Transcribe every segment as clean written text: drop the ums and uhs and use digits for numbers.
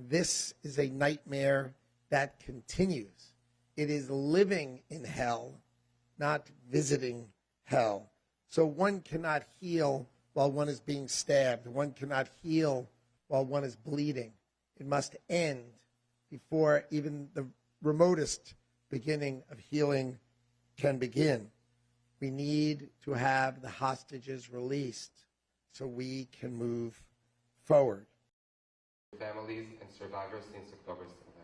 This is a nightmare that continues. It is living in hell, not visiting hell. So one cannot heal while one is being stabbed. One cannot heal while one is bleeding. It must end before even the remotest beginning of healing can begin. We need to have the hostages released so we can move forward. Families and survivors since October 7th.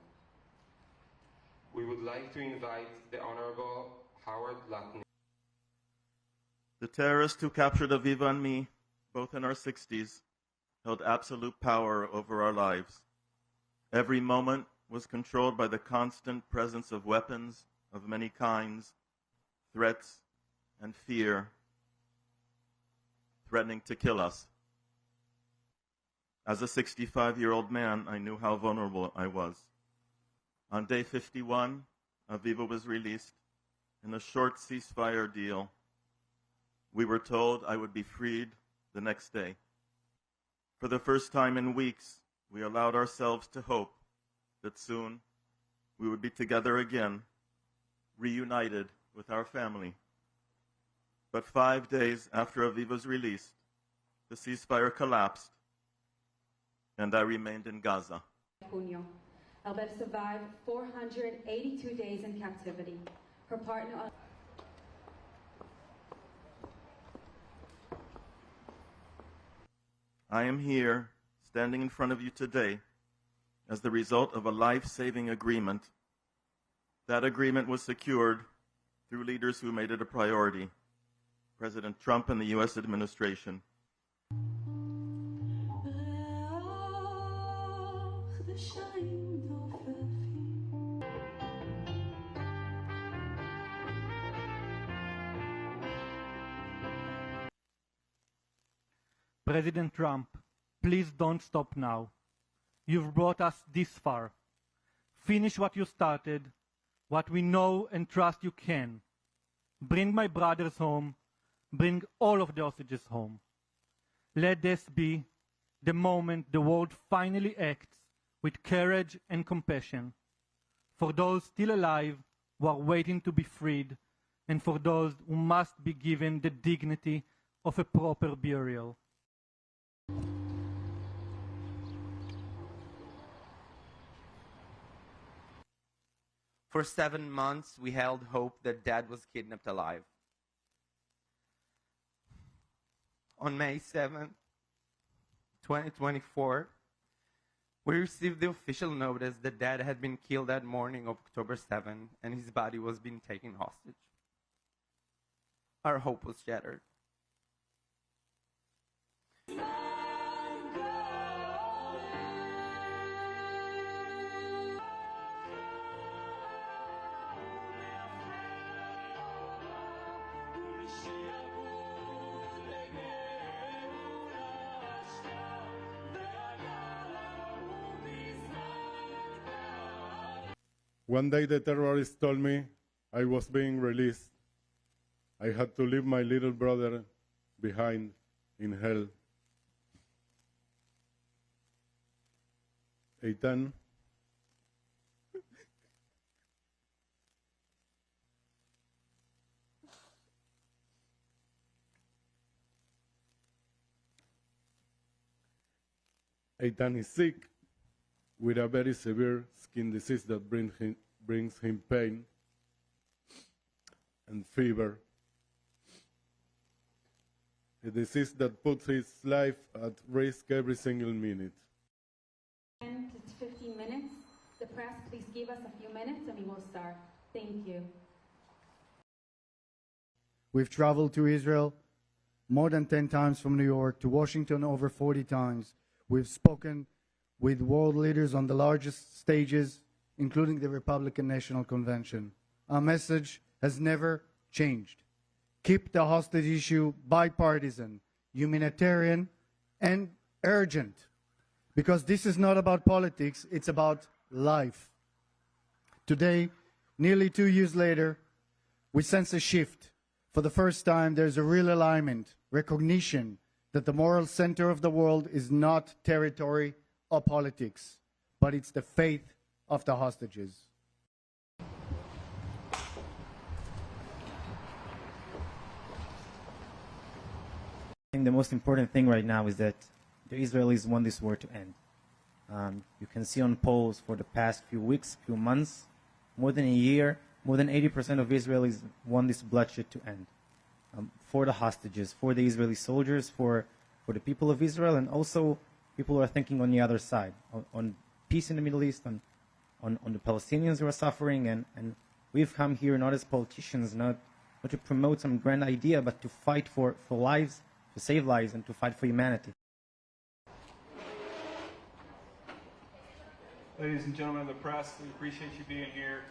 We would like to invite the Honorable Howard Lutton. The terrorists who captured Aviva and me, both in our 60s, held absolute power over our lives. Every moment was controlled by the constant presence of weapons of many kinds, threats, and fear, threatening to kill us. As a 65-year-old man, I knew how vulnerable I was. On day 51, Aviva was released in a short ceasefire deal. We were told I would be freed the next day. For the first time in weeks, we allowed ourselves to hope that soon we would be together again, reunited with our family. But 5 days after Aviva's release, the ceasefire collapsed, and I remained in Gaza. Albert survived 482 days in captivity. Her partner... I am here, standing in front of you today, as the result of a life-saving agreement. That agreement was secured through leaders who made it a priority, President Trump and the U.S. administration. President Trump, please don't stop now. You've brought us this far. Finish what you started, what we know and trust you can. Bring my brothers home. Bring all of the hostages home. Let this be the moment the world finally acts with courage and compassion for those still alive who are waiting to be freed, and for those who must be given the dignity of a proper burial. For 7 months, we held hope that Dad was kidnapped alive. On May 7, 2024, we received the official notice that Dad had been killed that morning of October 7, and his body was being taken hostage. Our hope was shattered. One day the terrorists told me I was being released. I had to leave my little brother behind in hell. Eitan, Eitan is sick with a very severe skin disease that brings him pain and fever. A disease that puts his life at risk every single minute. 10 to 15 minutes. The press, please give us a few minutes and we will start. Thank you. We've traveled to Israel more than 10 times from New York to Washington over 40 times. We've spoken with world leaders on the largest stages, including the Republican National Convention. Our message has never changed. Keep the hostage issue bipartisan. humanitarian, and urgent. Because this is not about politics, it's about life. Today, nearly 2 years later, we sense a shift. For the first time, there's a real alignment, recognition that the moral center of the world is not territory or politics, but it's the faith of the hostages. I think the most important thing right now is that the Israelis want this war to end. You can see on polls for the past few weeks, few months, more than a year, more than 80% of Israelis want this bloodshed to end. For the hostages, for the Israeli soldiers, for the people of Israel, and also people who are thinking on the other side, on peace in the Middle East, on the Palestinians who are suffering, and we've come here not as politicians, not to promote some grand idea, but to fight for lives, to save lives, and to fight for humanity. Ladies and gentlemen of the press, we appreciate you being here.